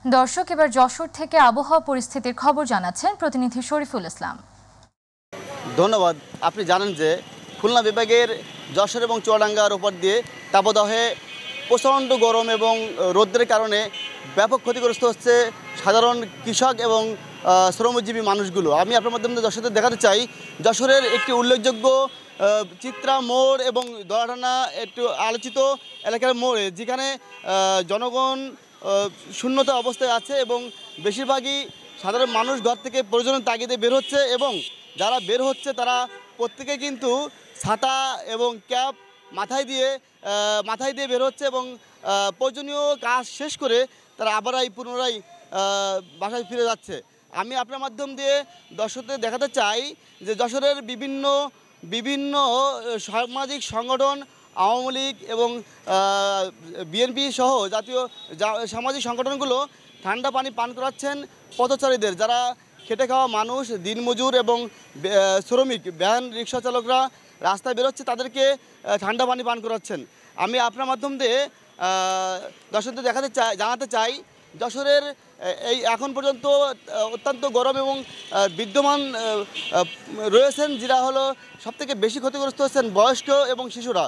দর্শক, এবার যশোর থেকে আবহাওয়া পরিস্থিতির খবর জানাচ্ছেন প্রতিনিধি শরীফুল ইসলাম। ধন্যবাদ। আপনি জানেন যে খুলনা বিভাগের যশোর এবং চুয়াডাঙ্গার উপর দিয়ে তাপদাহে প্রচণ্ড গরম এবং রৌদ্রের কারণে ব্যাপক ক্ষতিগ্রস্ত হচ্ছে সাধারণ কৃষক এবং শ্রমজীবী মানুষগুলো। আমি আপনার মাধ্যমে যশোরে দেখাতে চাই যশোরের একটি উল্লেখযোগ্য চিত্রা মোড় এবং দলাটানা একটু আলোচিত এলাকার মোড়ে, যেখানে জনগণ শূন্যতা অবস্থায় আছে এবং বেশিরভাগই সাধারণ মানুষ ঘর থেকে প্রয়োজনীয় তাগিদে বের হচ্ছে এবং যারা বের হচ্ছে তারা প্রত্যেকে কিন্তু ছাতা এবং ক্যাপ মাথায় দিয়ে বের হচ্ছে এবং প্রয়োজনীয় কাজ শেষ করে তারা পুনরায় বাসায় ফিরে যাচ্ছে। আমি আপনার মাধ্যম দিয়ে দর্শকদের দেখাতে চাই যে যশোরের বিভিন্ন সামাজিক সংগঠন, আওয়ামী লীগ এবং বিএনপি সহ জাতীয় সামাজিক সংগঠনগুলো ঠান্ডা পানি পান করাচ্ছেন পথচারীদের, যারা খেটে খাওয়া মানুষ, দিনমজুর এবং শ্রমিক, ভ্যান রিক্সা চালকরা রাস্তায় বেরোচ্ছে, তাদেরকে ঠান্ডা পানি পান করাচ্ছেন। আমি আপনার মাধ্যম দিয়ে দর্শকদের জানাতে চাই যশোরের এই এখন পর্যন্ত অত্যন্ত গরম এবং বিদ্যমান রয়েছেন, যারা হলো সবথেকে বেশি ক্ষতিগ্রস্ত হচ্ছেন বয়স্ক এবং শিশুরা।